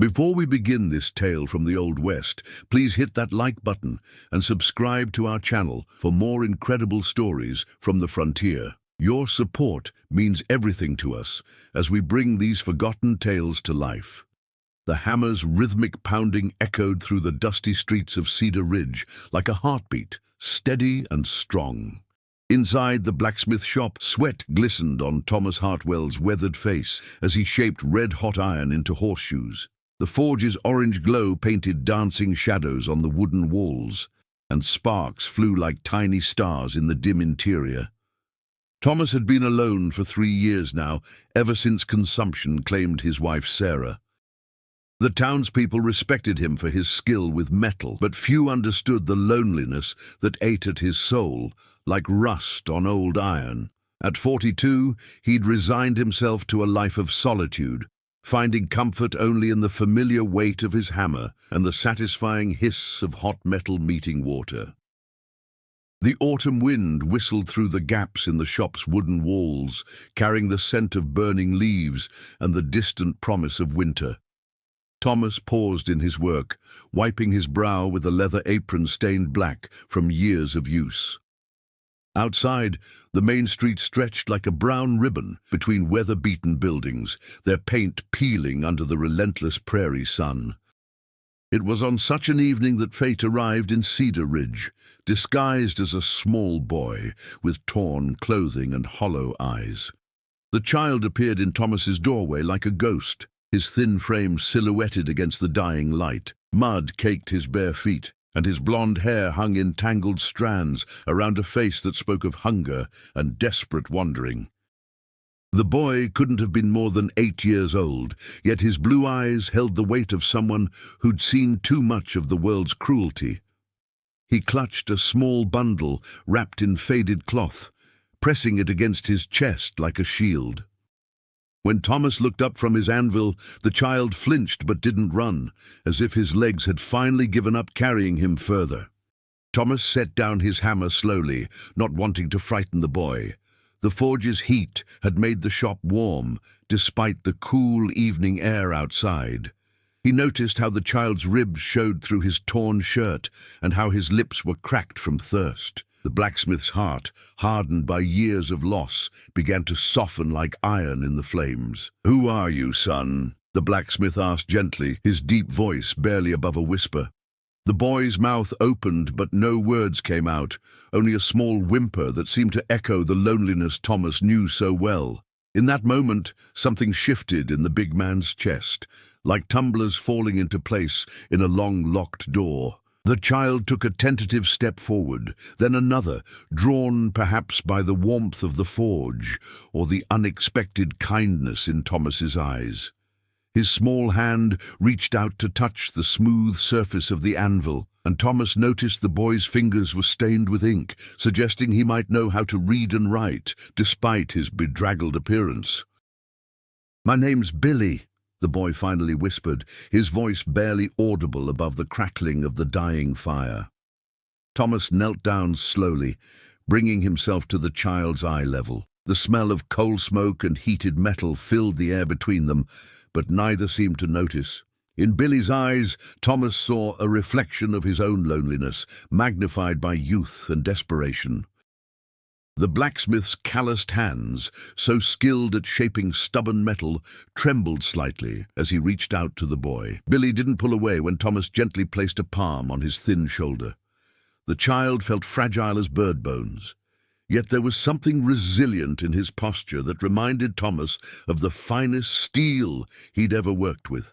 Before we begin this tale from the Old West, please hit that like button and subscribe to our channel for more incredible stories from the frontier. Your support means everything to us as we bring these forgotten tales to life. The hammer's rhythmic pounding echoed through the dusty streets of Cedar Ridge like a heartbeat, steady and strong. Inside the blacksmith shop, sweat glistened on Thomas Hartwell's weathered face as he shaped red-hot iron into horseshoes. The forge's orange glow painted dancing shadows on the wooden walls, and sparks flew like tiny stars in the dim interior. Thomas had been alone for 3 years now, ever since consumption claimed his wife Sarah. The townspeople respected him for his skill with metal, but few understood the loneliness that ate at his soul, like rust on old iron. At 42, he'd resigned himself to a life of solitude, finding comfort only in the familiar weight of his hammer and the satisfying hiss of hot metal meeting water. The autumn wind whistled through the gaps in the shop's wooden walls, carrying the scent of burning leaves and the distant promise of winter. Thomas paused in his work, wiping his brow with a leather apron stained black from years of use. Outside, the main street stretched like a brown ribbon between weather-beaten buildings, their paint peeling under the relentless prairie sun. It was on such an evening that fate arrived in Cedar Ridge, disguised as a small boy with torn clothing and hollow eyes. The child appeared in Thomas's doorway like a ghost, his thin frame silhouetted against the dying light. Mud caked his bare feet, and his blonde hair hung in tangled strands around a face that spoke of hunger and desperate wandering. The boy couldn't have been more than 8 years old, yet his blue eyes held the weight of someone who'd seen too much of the world's cruelty. He clutched a small bundle wrapped in faded cloth, pressing it against his chest like a shield. When Thomas looked up from his anvil, the child flinched but didn't run, as if his legs had finally given up carrying him further. Thomas set down his hammer slowly, not wanting to frighten the boy. The forge's heat had made the shop warm, despite the cool evening air outside. He noticed how the child's ribs showed through his torn shirt and how his lips were cracked from thirst. The blacksmith's heart, hardened by years of loss, began to soften like iron in the flames. "Who are you, son?" the blacksmith asked gently, his deep voice barely above a whisper. The boy's mouth opened, but no words came out, only a small whimper that seemed to echo the loneliness Thomas knew so well. In that moment, something shifted in the big man's chest, like tumblers falling into place in a long locked door. The child took a tentative step forward, then another, drawn perhaps by the warmth of the forge or the unexpected kindness in Thomas's eyes. His small hand reached out to touch the smooth surface of the anvil, and Thomas noticed the boy's fingers were stained with ink, suggesting he might know how to read and write, despite his bedraggled appearance. "My name's Billy," the boy finally whispered, his voice barely audible above the crackling of the dying fire. Thomas knelt down slowly, bringing himself to the child's eye level. The smell of coal smoke and heated metal filled the air between them, but neither seemed to notice. In Billy's eyes, Thomas saw a reflection of his own loneliness, magnified by youth and desperation. The blacksmith's calloused hands, so skilled at shaping stubborn metal, trembled slightly as he reached out to the boy. Billy didn't pull away when Thomas gently placed a palm on his thin shoulder. The child felt fragile as bird bones, yet there was something resilient in his posture that reminded Thomas of the finest steel he'd ever worked with.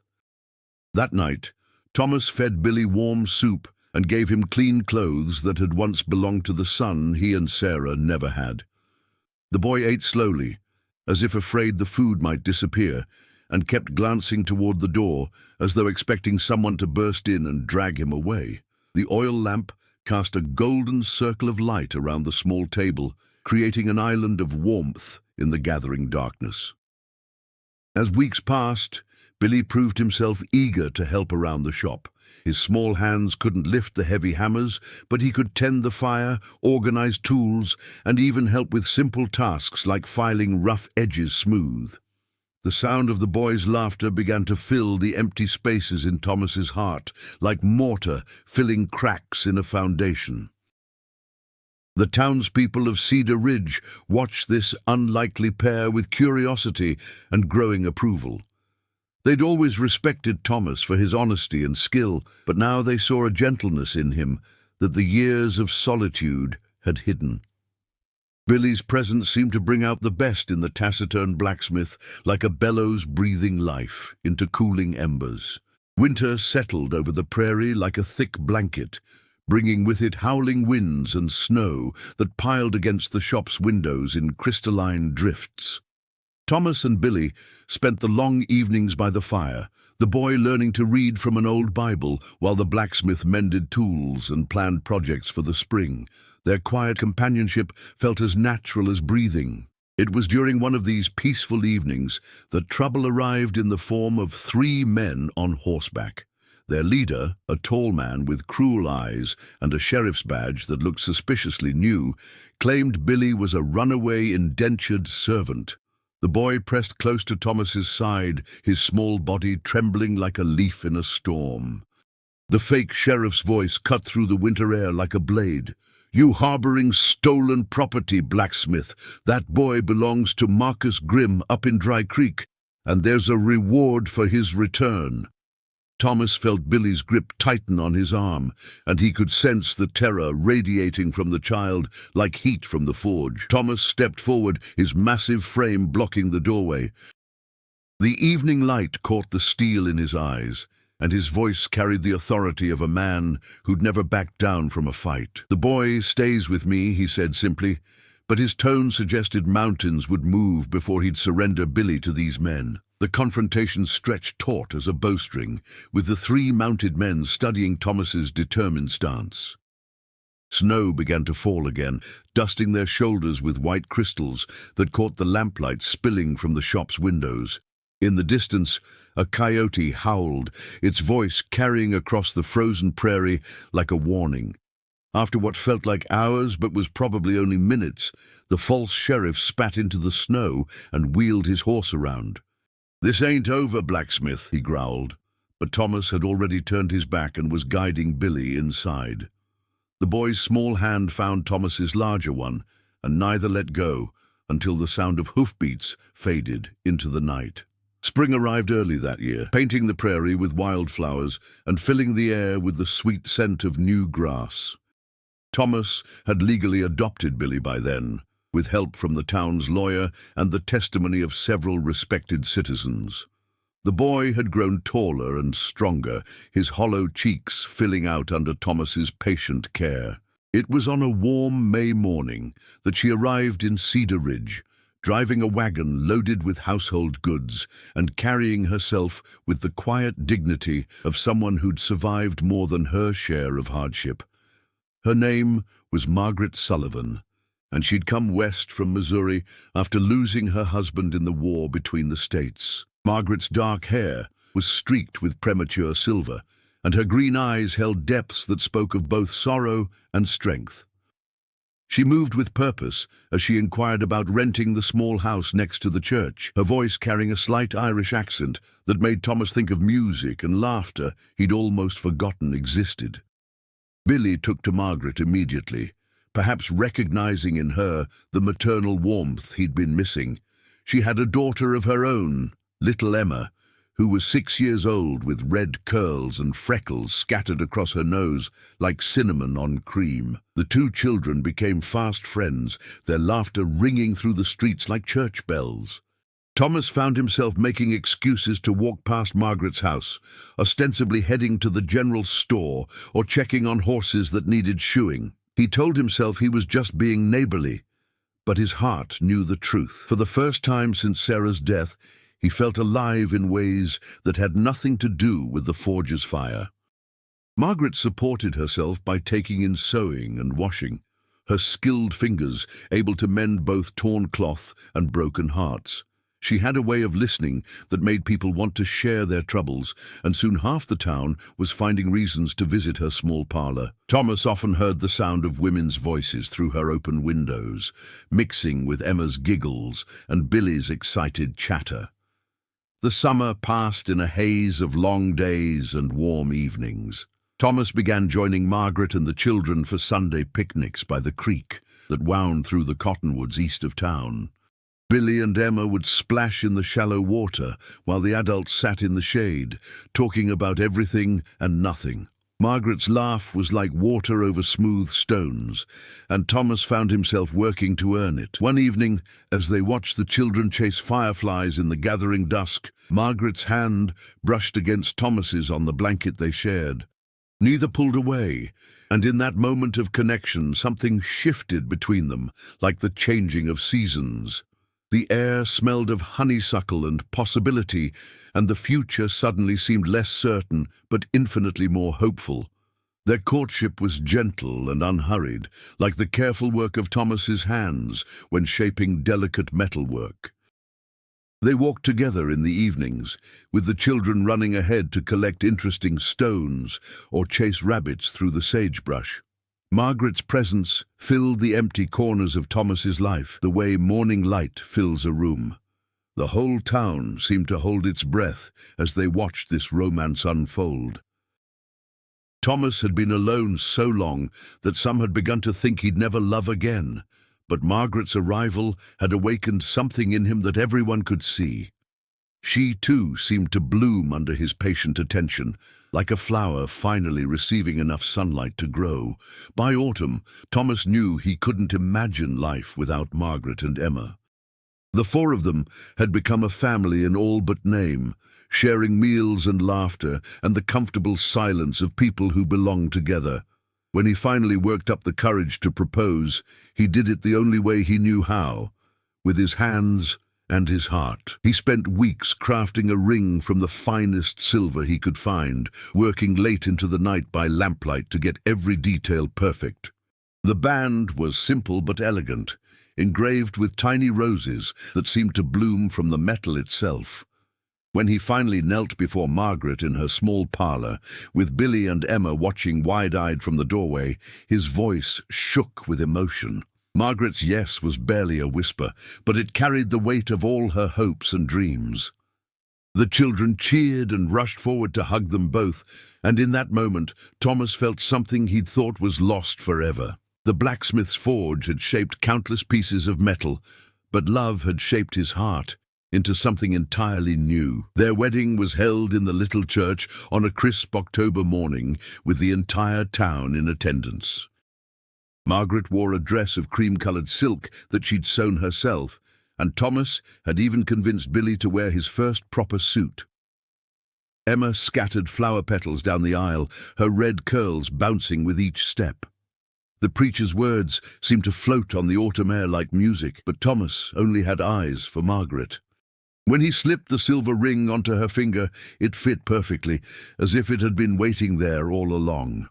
That night, Thomas fed Billy warm soup and gave him clean clothes that had once belonged to the son he and Sarah never had. The boy ate slowly, as if afraid the food might disappear, and kept glancing toward the door, as though expecting someone to burst in and drag him away. The oil lamp cast a golden circle of light around the small table, creating an island of warmth in the gathering darkness. As weeks passed, Billy proved himself eager to help around the shop. His small hands couldn't lift the heavy hammers, but he could tend the fire, organize tools, and even help with simple tasks like filing rough edges smooth. The sound of the boy's laughter began to fill the empty spaces in Thomas's heart, like mortar filling cracks in a foundation. The townspeople of Cedar Ridge watched this unlikely pair with curiosity and growing approval. They'd always respected Thomas for his honesty and skill, but now they saw a gentleness in him that the years of solitude had hidden. Billy's presence seemed to bring out the best in the taciturn blacksmith, like a bellows breathing life into cooling embers. Winter settled over the prairie like a thick blanket, bringing with it howling winds and snow that piled against the shop's windows in crystalline drifts. Thomas and Billy spent the long evenings by the fire, the boy learning to read from an old Bible while the blacksmith mended tools and planned projects for the spring. Their quiet companionship felt as natural as breathing. It was during one of these peaceful evenings that trouble arrived in the form of 3 men on horseback. Their leader, a tall man with cruel eyes and a sheriff's badge that looked suspiciously new, claimed Billy was a runaway indentured servant. The boy pressed close to Thomas's side, his small body trembling like a leaf in a storm. The fake sheriff's voice cut through the winter air like a blade. "You harboring stolen property, blacksmith. That boy belongs to Marcus Grimm up in Dry Creek, and there's a reward for his return." Thomas felt Billy's grip tighten on his arm, and he could sense the terror radiating from the child like heat from the forge. Thomas stepped forward, his massive frame blocking the doorway. The evening light caught the steel in his eyes, and his voice carried the authority of a man who'd never backed down from a fight. "The boy stays with me," he said simply, but his tone suggested mountains would move before he'd surrender Billy to these men. The confrontation stretched taut as a bowstring, with the 3 mounted men studying Thomas's determined stance. Snow began to fall again, dusting their shoulders with white crystals that caught the lamplight spilling from the shop's windows. In the distance, a coyote howled, its voice carrying across the frozen prairie like a warning. After what felt like hours but was probably only minutes, the false sheriff spat into the snow and wheeled his horse around. "This ain't over, blacksmith," he growled, but Thomas had already turned his back and was guiding Billy inside. The boy's small hand found Thomas's larger one, and neither let go until the sound of hoofbeats faded into the night. Spring arrived early that year, painting the prairie with wildflowers and filling the air with the sweet scent of new grass. Thomas had legally adopted Billy by then, with help from the town's lawyer and the testimony of several respected citizens. The boy had grown taller and stronger, his hollow cheeks filling out under Thomas's patient care. It was on a warm May morning that she arrived in Cedar Ridge, driving a wagon loaded with household goods and carrying herself with the quiet dignity of someone who'd survived more than her share of hardship. Her name was Margaret Sullivan, and she'd come west from Missouri after losing her husband in the war between the states. Margaret's dark hair was streaked with premature silver, and her green eyes held depths that spoke of both sorrow and strength. She moved with purpose as she inquired about renting the small house next to the church, her voice carrying a slight Irish accent that made Thomas think of music and laughter he'd almost forgotten existed. Billy took to Margaret immediately, perhaps recognizing in her the maternal warmth he'd been missing. She had a daughter of her own, little Emma, who was 6 years old with red curls and freckles scattered across her nose like cinnamon on cream. The 2 children became fast friends, their laughter ringing through the streets like church bells. Thomas found himself making excuses to walk past Margaret's house, ostensibly heading to the general store or checking on horses that needed shoeing. He told himself he was just being neighborly, but his heart knew the truth. For the first time since Sarah's death, he felt alive in ways that had nothing to do with the forge's fire. Margaret supported herself by taking in sewing and washing, her skilled fingers able to mend both torn cloth and broken hearts. She had a way of listening that made people want to share their troubles, and soon half the town was finding reasons to visit her small parlor. Thomas often heard the sound of women's voices through her open windows, mixing with Emma's giggles and Billy's excited chatter. The summer passed in a haze of long days and warm evenings. Thomas began joining Margaret and the children for Sunday picnics by the creek that wound through the cottonwoods east of town. Billy and Emma would splash in the shallow water while the adults sat in the shade, talking about everything and nothing. Margaret's laugh was like water over smooth stones, and Thomas found himself working to earn it. One evening, as they watched the children chase fireflies in the gathering dusk, Margaret's hand brushed against Thomas's on the blanket they shared. Neither pulled away, and in that moment of connection something shifted between them, like the changing of seasons. The air smelled of honeysuckle and possibility, and the future suddenly seemed less certain, but infinitely more hopeful. Their courtship was gentle and unhurried, like the careful work of Thomas's hands when shaping delicate metalwork. They walked together in the evenings, with the children running ahead to collect interesting stones or chase rabbits through the sagebrush. Margaret's presence filled the empty corners of Thomas's life, the way morning light fills a room. The whole town seemed to hold its breath as they watched this romance unfold. Thomas had been alone so long that some had begun to think he'd never love again, but Margaret's arrival had awakened something in him that everyone could see. She, too, seemed to bloom under his patient attention, like a flower finally receiving enough sunlight to grow. By autumn, Thomas knew he couldn't imagine life without Margaret and Emma. The four of them had become a family in all but name, sharing meals and laughter and the comfortable silence of people who belong together. When he finally worked up the courage to propose, he did it the only way he knew how, with his hands and his heart. He spent weeks crafting a ring from the finest silver he could find, working late into the night by lamplight to get every detail perfect. The band was simple but elegant, engraved with tiny roses that seemed to bloom from the metal itself. When he finally knelt before Margaret in her small parlor, with Billy and Emma watching wide-eyed from the doorway, his voice shook with emotion. Margaret's yes was barely a whisper, but it carried the weight of all her hopes and dreams. The children cheered and rushed forward to hug them both, and in that moment Thomas felt something he'd thought was lost forever. The blacksmith's forge had shaped countless pieces of metal, but love had shaped his heart into something entirely new. Their wedding was held in the little church on a crisp October morning, with the entire town in attendance. Margaret wore a dress of cream-colored silk that she'd sewn herself, and Thomas had even convinced Billy to wear his first proper suit. Emma scattered flower petals down the aisle, her red curls bouncing with each step. The preacher's words seemed to float on the autumn air like music, but Thomas only had eyes for Margaret. When he slipped the silver ring onto her finger, it fit perfectly, as if it had been waiting there all along.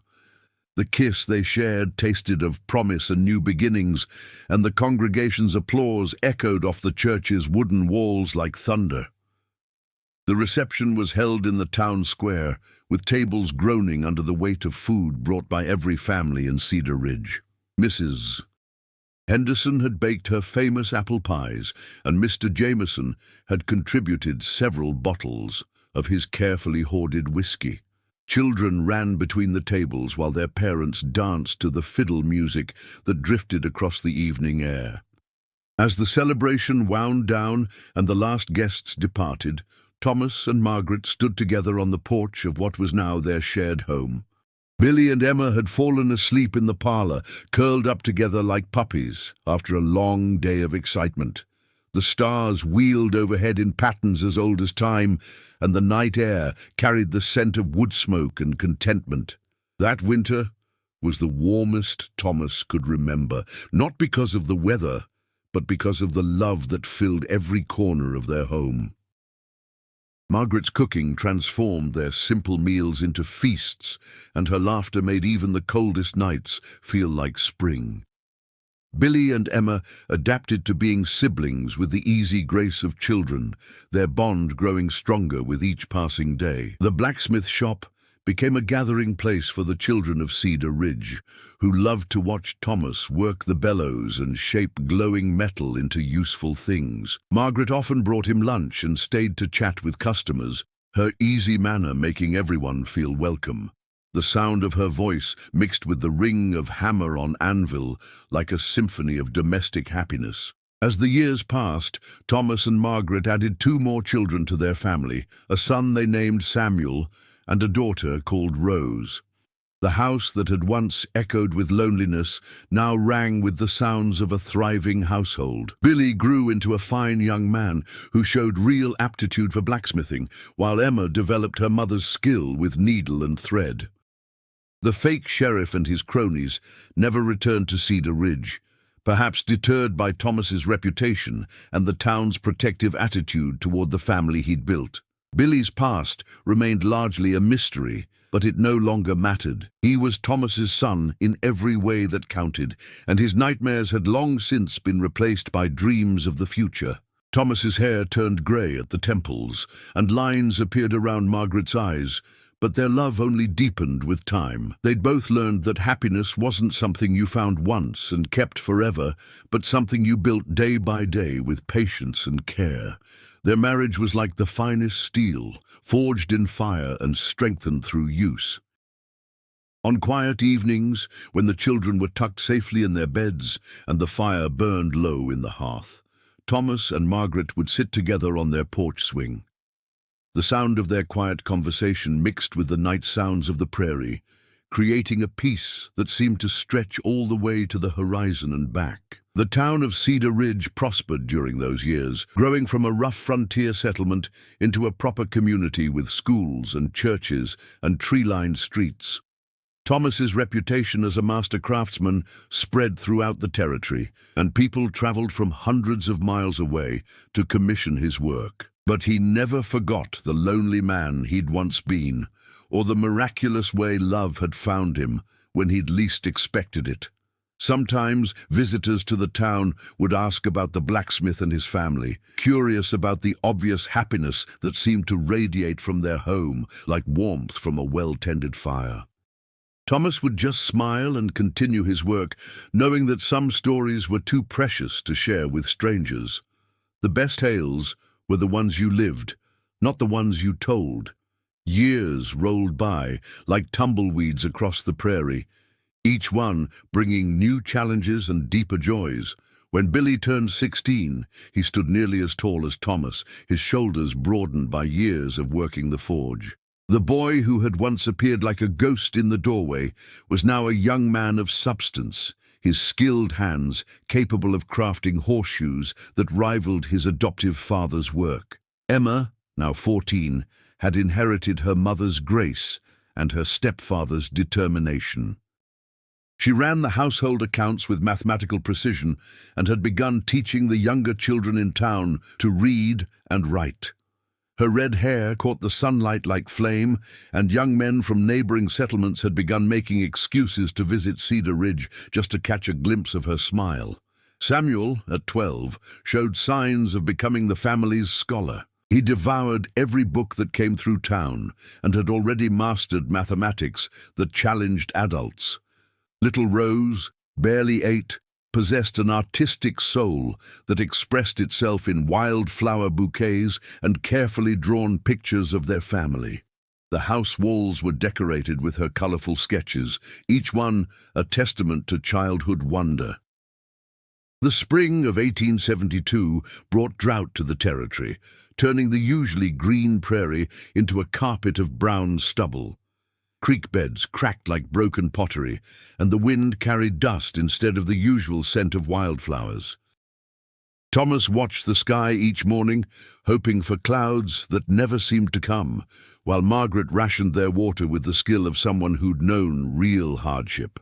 The kiss they shared tasted of promise and new beginnings, and the congregation's applause echoed off the church's wooden walls like thunder. The reception was held in the town square, with tables groaning under the weight of food brought by every family in Cedar Ridge. Mrs. Henderson had baked her famous apple pies, and Mr. Jameson had contributed several bottles of his carefully hoarded whiskey. Children ran between the tables while their parents danced to the fiddle music that drifted across the evening air. As the celebration wound down and the last guests departed, Thomas and Margaret stood together on the porch of what was now their shared home. Billy and Emma had fallen asleep in the parlor, curled up together like puppies after a long day of excitement. The stars wheeled overhead in patterns as old as time, and the night air carried the scent of wood smoke and contentment. That winter was the warmest Thomas could remember, not because of the weather, but because of the love that filled every corner of their home. Margaret's cooking transformed their simple meals into feasts, and her laughter made even the coldest nights feel like spring. Billy and Emma adapted to being siblings with the easy grace of children, their bond growing stronger with each passing day. The blacksmith shop became a gathering place for the children of Cedar Ridge, who loved to watch Thomas work the bellows and shape glowing metal into useful things. Margaret often brought him lunch and stayed to chat with customers, her easy manner making everyone feel welcome. The sound of her voice mixed with the ring of hammer on anvil like a symphony of domestic happiness. As the years passed, Thomas and Margaret added 2 more children to their family, a son they named Samuel and a daughter called Rose. The house that had once echoed with loneliness now rang with the sounds of a thriving household. Billy grew into a fine young man who showed real aptitude for blacksmithing, while Emma developed her mother's skill with needle and thread. The fake sheriff and his cronies never returned to Cedar Ridge, perhaps deterred by Thomas's reputation and the town's protective attitude toward the family he'd built. Billy's past remained largely a mystery, but it no longer mattered. He was Thomas's son in every way that counted, and his nightmares had long since been replaced by dreams of the future. Thomas's hair turned grey at the temples, and lines appeared around Margaret's eyes, but their love only deepened with time. They'd both learned that happiness wasn't something you found once and kept forever, but something you built day by day with patience and care. Their marriage was like the finest steel, forged in fire and strengthened through use. On quiet evenings, when the children were tucked safely in their beds and the fire burned low in the hearth, Thomas and Margaret would sit together on their porch swing. The sound of their quiet conversation mixed with the night sounds of the prairie, creating a peace that seemed to stretch all the way to the horizon and back. The town of Cedar Ridge prospered during those years, growing from a rough frontier settlement into a proper community with schools and churches and tree-lined streets. Thomas's reputation as a master craftsman spread throughout the territory, and people traveled from hundreds of miles away to commission his work. But he never forgot the lonely man he'd once been, or the miraculous way love had found him when he'd least expected it. Sometimes visitors to the town would ask about the blacksmith and his family, curious about the obvious happiness that seemed to radiate from their home like warmth from a well-tended fire. Thomas would just smile and continue his work, knowing that some stories were too precious to share with strangers. The best tales were the ones you lived, not the ones you told. Years rolled by like tumbleweeds across the prairie, each one bringing new challenges and deeper joys. When Billy turned 16, he stood nearly as tall as Thomas, his shoulders broadened by years of working the forge. The boy who had once appeared like a ghost in the doorway was now a young man of substance, his skilled hands capable of crafting horseshoes that rivaled his adoptive father's work. Emma, now 14, had inherited her mother's grace and her stepfather's determination. She ran the household accounts with mathematical precision and had begun teaching the younger children in town to read and write. Her red hair caught the sunlight like flame, and young men from neighboring settlements had begun making excuses to visit Cedar Ridge just to catch a glimpse of her smile. Samuel, at 12, showed signs of becoming the family's scholar. He devoured every book that came through town and had already mastered mathematics that challenged adults. Little Rose, barely 8, possessed an artistic soul that expressed itself in wildflower bouquets and carefully drawn pictures of their family. The house walls were decorated with her colorful sketches, each one a testament to childhood wonder. The spring of 1872 brought drought to the territory, turning the usually green prairie into a carpet of brown stubble. Creek beds cracked like broken pottery, and the wind carried dust instead of the usual scent of wildflowers. Thomas watched the sky each morning, hoping for clouds that never seemed to come, while Margaret rationed their water with the skill of someone who'd known real hardship.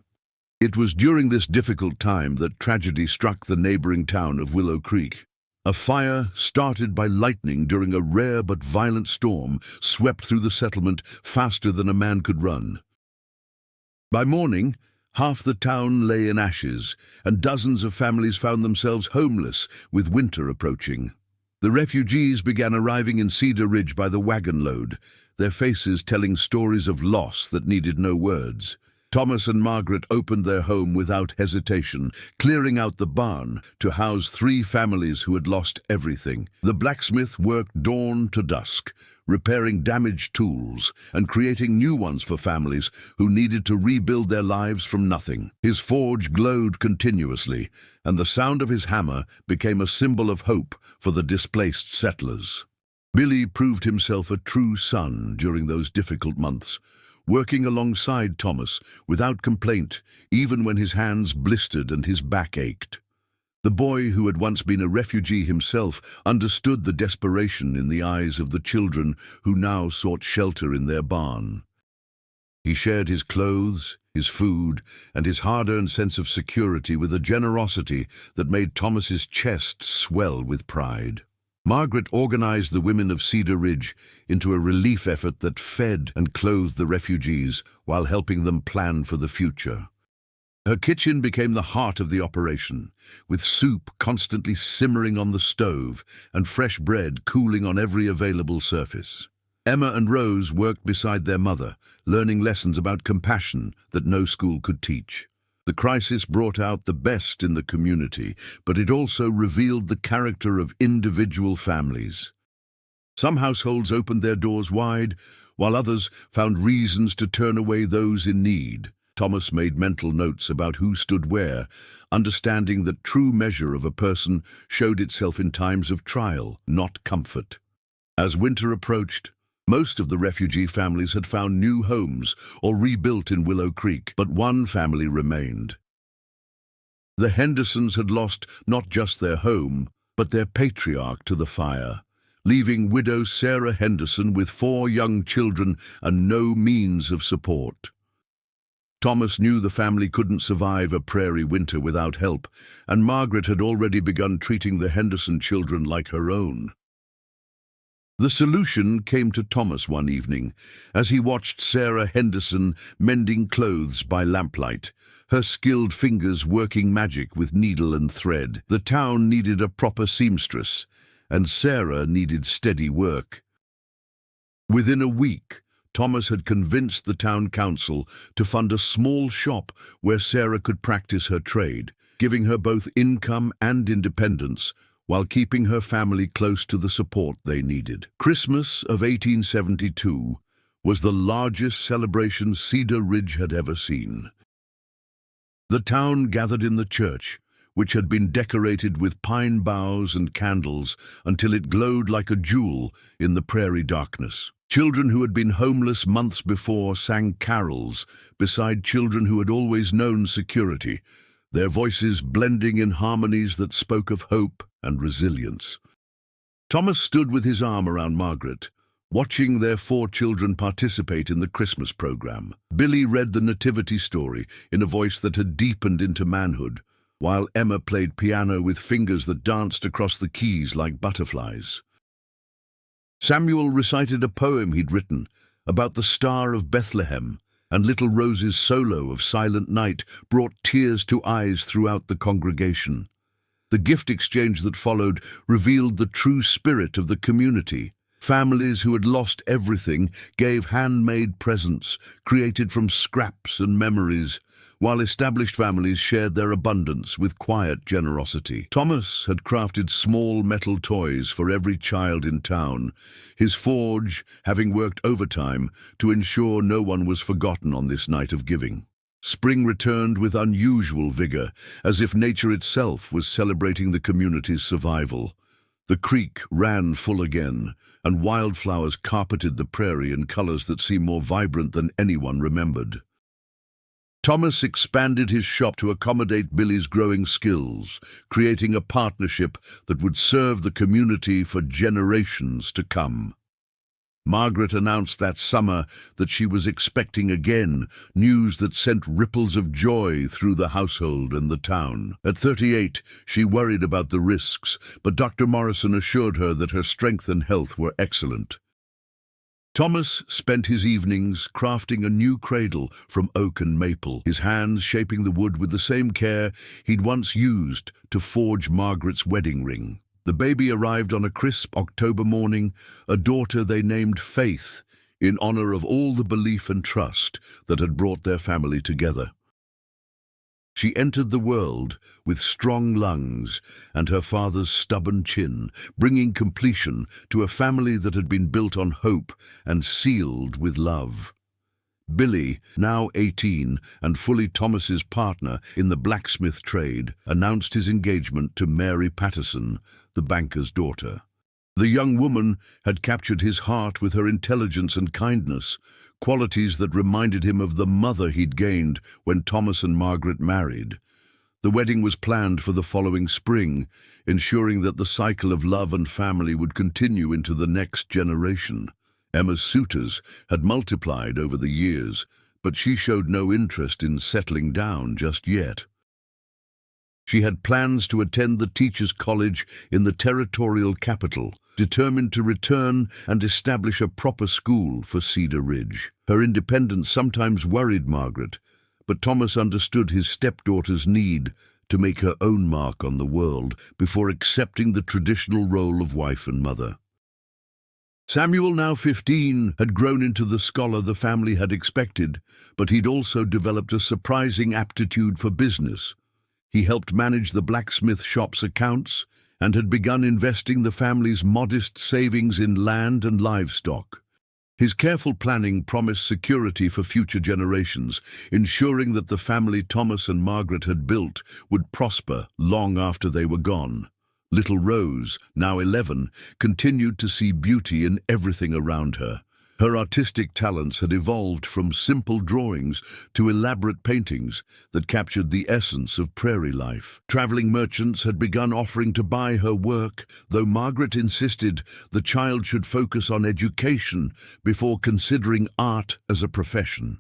It was during this difficult time that tragedy struck the neighboring town of Willow Creek. A fire, started by lightning during a rare but violent storm, swept through the settlement faster than a man could run. By morning, half the town lay in ashes, and dozens of families found themselves homeless with winter approaching. The refugees began arriving in Cedar Ridge by the wagon load, their faces telling stories of loss that needed no words. Thomas and Margaret opened their home without hesitation, clearing out the barn to house 3 families who had lost everything. The blacksmith worked dawn to dusk, repairing damaged tools and creating new ones for families who needed to rebuild their lives from nothing. His forge glowed continuously, and the sound of his hammer became a symbol of hope for the displaced settlers. Billy proved himself a true son during those difficult months, working alongside Thomas without complaint, even when his hands blistered and his back ached. The boy, who had once been a refugee himself, understood the desperation in the eyes of the children who now sought shelter in their barn. He shared his clothes, his food, and his hard-earned sense of security with a generosity that made Thomas's chest swell with pride. Margaret organized the women of Cedar Ridge into a relief effort that fed and clothed the refugees while helping them plan for the future. Her kitchen became the heart of the operation, with soup constantly simmering on the stove and fresh bread cooling on every available surface. Emma and Rose worked beside their mother, learning lessons about compassion that no school could teach. The crisis brought out the best in the community, but it also revealed the character of individual families. Some households opened their doors wide, while others found reasons to turn away those in need. Thomas made mental notes about who stood where, understanding that true measure of a person showed itself in times of trial, not comfort. As winter approached, most of the refugee families had found new homes or rebuilt in Willow Creek, but one family remained. The Hendersons had lost not just their home, but their patriarch to the fire, leaving widow Sarah Henderson with 4 young children and no means of support. Thomas knew the family couldn't survive a prairie winter without help, and Margaret had already begun treating the Henderson children like her own. The solution came to Thomas one evening as he watched Sarah Henderson mending clothes by lamplight, her skilled fingers working magic with needle and thread. The town needed a proper seamstress, and Sarah needed steady work. Within a week, Thomas had convinced the town council to fund a small shop where Sarah could practice her trade, giving her both income and independence, while keeping her family close to the support they needed. Christmas of 1872 was the largest celebration Cedar Ridge had ever seen. The town gathered in the church, which had been decorated with pine boughs and candles until it glowed like a jewel in the prairie darkness. Children who had been homeless months before sang carols beside children who had always known security, their voices blending in harmonies that spoke of hope and resilience. Thomas stood with his arm around Margaret, watching their 4 children participate in the Christmas program. Billy read the nativity story in a voice that had deepened into manhood, while Emma played piano with fingers that danced across the keys like butterflies. Samuel recited a poem he'd written about the Star of Bethlehem, and little Rose's solo of Silent Night brought tears to eyes throughout the congregation. The gift exchange that followed revealed the true spirit of the community. Families who had lost everything gave handmade presents created from scraps and memories, while established families shared their abundance with quiet generosity. Thomas had crafted small metal toys for every child in town, his forge having worked overtime to ensure no one was forgotten on this night of giving. Spring returned with unusual vigor, as if nature itself was celebrating the community's survival. The creek ran full again, and wildflowers carpeted the prairie in colors that seemed more vibrant than anyone remembered. Thomas expanded his shop to accommodate Billy's growing skills, creating a partnership that would serve the community for generations to come. Margaret announced that summer that she was expecting again, news that sent ripples of joy through the household and the town. At 38, she worried about the risks, but Dr. Morrison assured her that her strength and health were excellent. Thomas spent his evenings crafting a new cradle from oak and maple, his hands shaping the wood with the same care he'd once used to forge Margaret's wedding ring. The baby arrived on a crisp October morning, a daughter they named Faith, in honor of all the belief and trust that had brought their family together. She entered the world with strong lungs and her father's stubborn chin, bringing completion to a family that had been built on hope and sealed with love. Billy, now 18 and fully Thomas's partner in the blacksmith trade, announced his engagement to Mary Patterson, the banker's daughter. The young woman had captured his heart with her intelligence and kindness, qualities that reminded him of the mother he'd gained when Thomas and Margaret married. The wedding was planned for the following spring, ensuring that the cycle of love and family would continue into the next generation. Emma's suitors had multiplied over the years, but she showed no interest in settling down just yet. She had plans to attend the Teachers' College in the territorial capital, determined to return and establish a proper school for Cedar Ridge. Her independence sometimes worried Margaret, but Thomas understood his stepdaughter's need to make her own mark on the world before accepting the traditional role of wife and mother. Samuel, now 15, had grown into the scholar the family had expected, but he'd also developed a surprising aptitude for business. He helped manage the blacksmith shop's accounts and had begun investing the family's modest savings in land and livestock. His careful planning promised security for future generations, ensuring that the family Thomas and Margaret had built would prosper long after they were gone. Little Rose, now 11, continued to see beauty in everything around her. Her artistic talents had evolved from simple drawings to elaborate paintings that captured the essence of prairie life. Traveling merchants had begun offering to buy her work, though Margaret insisted the child should focus on education before considering art as a profession.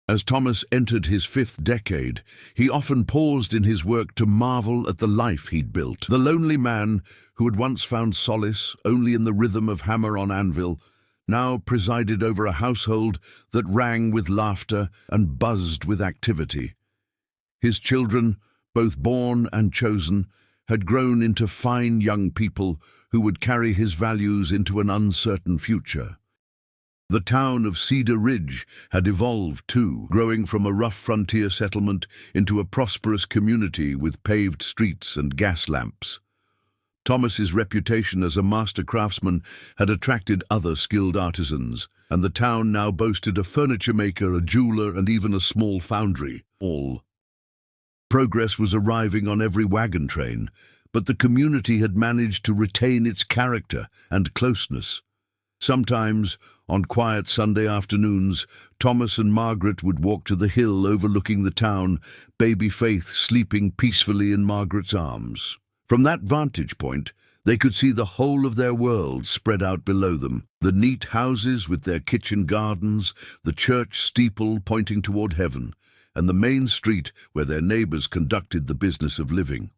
As Thomas entered his 5th decade, he often paused in his work to marvel at the life he'd built. The lonely man, who had once found solace only in the rhythm of hammer on anvil, now presided over a household that rang with laughter and buzzed with activity. His children, both born and chosen, had grown into fine young people who would carry his values into an uncertain future. The town of Cedar Ridge had evolved too, growing from a rough frontier settlement into a prosperous community with paved streets and gas lamps. Thomas's reputation as a master craftsman had attracted other skilled artisans, and the town now boasted a furniture maker, a jeweler, and even a small foundry. Progress was arriving on every wagon train, but the community had managed to retain its character and closeness. Sometimes, on quiet Sunday afternoons, Thomas and Margaret would walk to the hill overlooking the town, baby Faith sleeping peacefully in Margaret's arms. From that vantage point, they could see the whole of their world spread out below them. The neat houses with their kitchen gardens, the church steeple pointing toward heaven, and the main street where their neighbors conducted the business of living.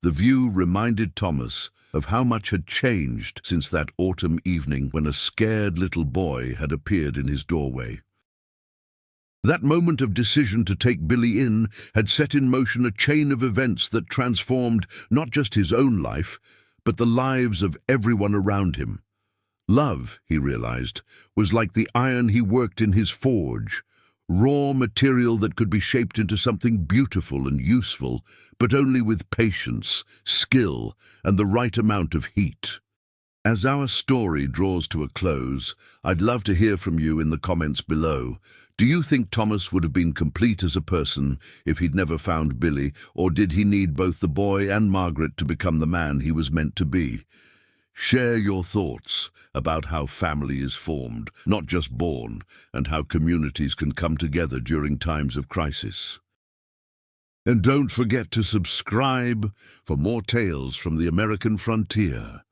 The view reminded Thomas of how much had changed since that autumn evening when a scared little boy had appeared in his doorway. That moment of decision to take Billy in had set in motion a chain of events that transformed not just his own life, but the lives of everyone around him. Love, he realized, was like the iron he worked in his forge, raw material that could be shaped into something beautiful and useful, but only with patience, skill, and the right amount of heat. As our story draws to a close, I'd love to hear from you in the comments below. Do you think Thomas would have been complete as a person if he'd never found Billy, or did he need both the boy and Margaret to become the man he was meant to be? Share your thoughts about how family is formed, not just born, and how communities can come together during times of crisis. And don't forget to subscribe for more tales from the American frontier.